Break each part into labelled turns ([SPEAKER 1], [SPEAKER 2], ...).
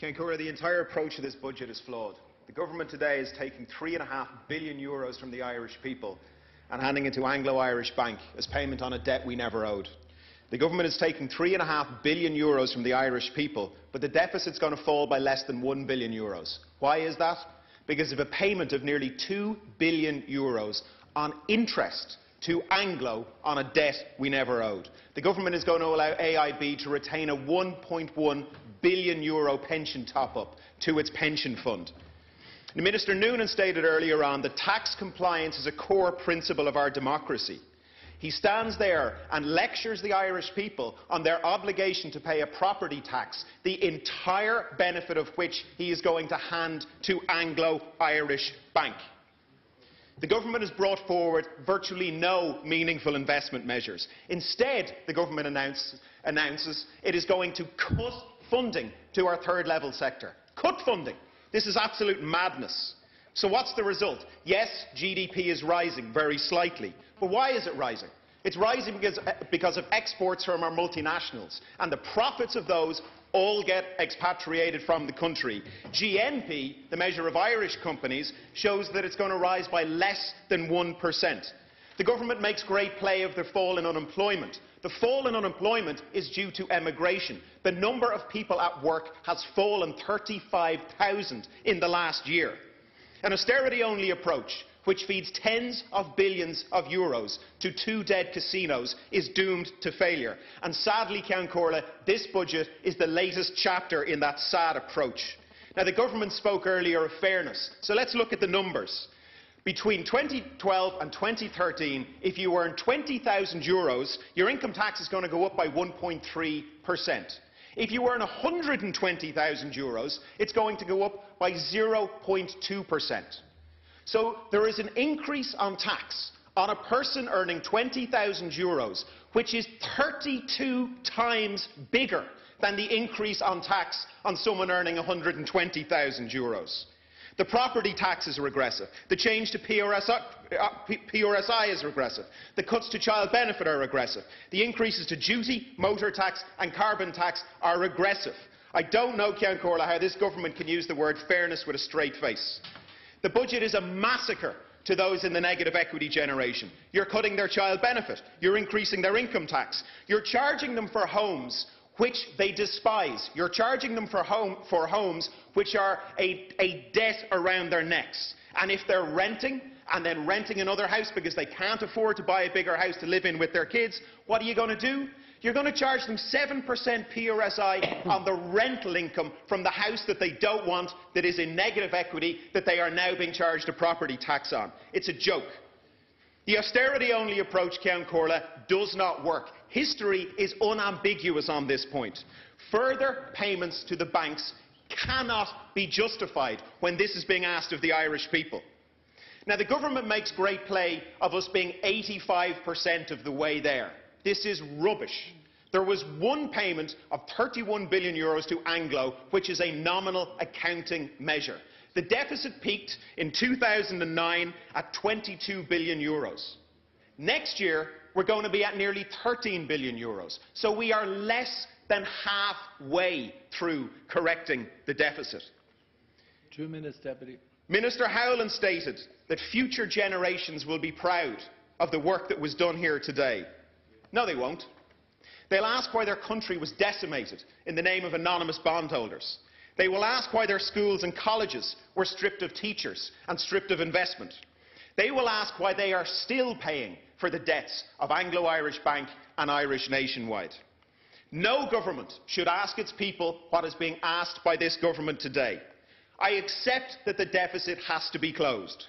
[SPEAKER 1] Ciancura, the entire approach to this budget is flawed. The government today is taking €3.5 billion from the Irish people and handing it to Anglo-Irish Bank as payment on a debt we never owed. The government is taking €3.5 billion from the Irish people, but the deficit is going to fall by less than €1 billion. Why is that? Because of a payment of nearly €2 billion on interest to Anglo on a debt we never owed. The government is going to allow AIB to retain a €1.1 billion pension top-up to its pension fund. Minister Noonan stated earlier on that tax compliance is a core principle of our democracy. He stands there and lectures the Irish people on their obligation to pay a property tax, the entire benefit of which he is going to hand to Anglo-Irish Bank. The government has brought forward virtually no meaningful investment measures. Instead, the government announces it is going to cut funding to our third-level sector. Cut funding! This is absolute madness. So what's the result? Yes, GDP is rising very slightly. But why is it rising? It's rising because of exports from our multinationals, and the profits of those all get expatriated from the country. GNP, the measure of Irish companies, shows that it's going to rise by less than 1%. The government makes great play of the fall in unemployment. The fall in unemployment is due to emigration. The number of people at work has fallen 35,000 in the last year. An austerity-only approach, which feeds tens of billions of euros to two dead casinos, is doomed to failure. And sadly, Ciancura, this budget is the latest chapter in that sad approach. Now, the government spoke earlier of fairness, so let's look at the numbers. Between 2012 and 2013, if you earn €20,000, your income tax is going to go up by 1.3%. If you earn €120,000, it's going to go up by 0.2%. So there is an increase on tax on a person earning €20,000, which is 32 times bigger than the increase on tax on someone earning €120,000. The property tax is regressive. The change to PRSI is regressive. The cuts to child benefit are regressive. The increases to duty, motor tax and carbon tax are regressive. I don't know, Ciancura, how this government can use the word fairness with a straight face. The budget is a massacre to those in the negative equity generation. You're cutting their child benefit. You're increasing their income tax. You're charging them for homes which they despise. You're charging them for homes which are a debt around their necks. And if they're renting, and then renting another house because they can't afford to buy a bigger house to live in with their kids, what are you going to do? You're going to charge them 7% PRSI on the rental income from the house that they don't want, that is in negative equity, that they are now being charged a property tax on. It's a joke. The austerity-only approach, Ciancura, does not work. History is unambiguous on this point. Further payments to the banks cannot be justified when this is being asked of the Irish people. Now, the government makes great play of us being 85% of the way there. This is rubbish. There was one payment of €31 billion to Anglo, which is a nominal accounting measure. The deficit peaked in 2009 at €22 billion. Next year, we're going to be at nearly €13 billion. So we are less than halfway through correcting the deficit.
[SPEAKER 2] 2 minutes, Deputy.
[SPEAKER 1] Minister Howlin stated that future generations will be proud of the work that was done here today. No, they won't. They'll ask why their country was decimated in the name of anonymous bondholders. They will ask why their schools and colleges were stripped of teachers and stripped of investment. They will ask why they are still paying for the debts of Anglo-Irish Bank and Irish Nationwide. No government should ask its people what is being asked by this government today. I accept that the deficit has to be closed.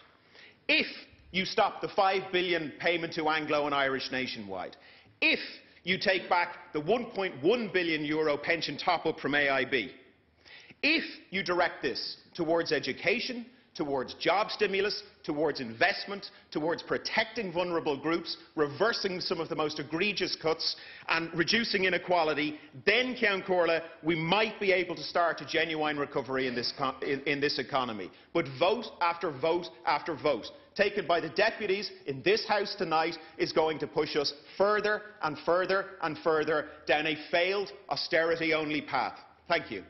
[SPEAKER 1] If you stop the €5 billion payment to Anglo and Irish Nationwide, if you take back the €1.1 billion pension top-up from AIB, if you direct this towards education, towards job stimulus, towards investment, towards protecting vulnerable groups, reversing some of the most egregious cuts and reducing inequality, then, Ciancura, we might be able to start a genuine recovery in this economy. But vote after vote after vote taken by the deputies in this House tonight is going to push us further and further and further down a failed austerity-only path. Thank you.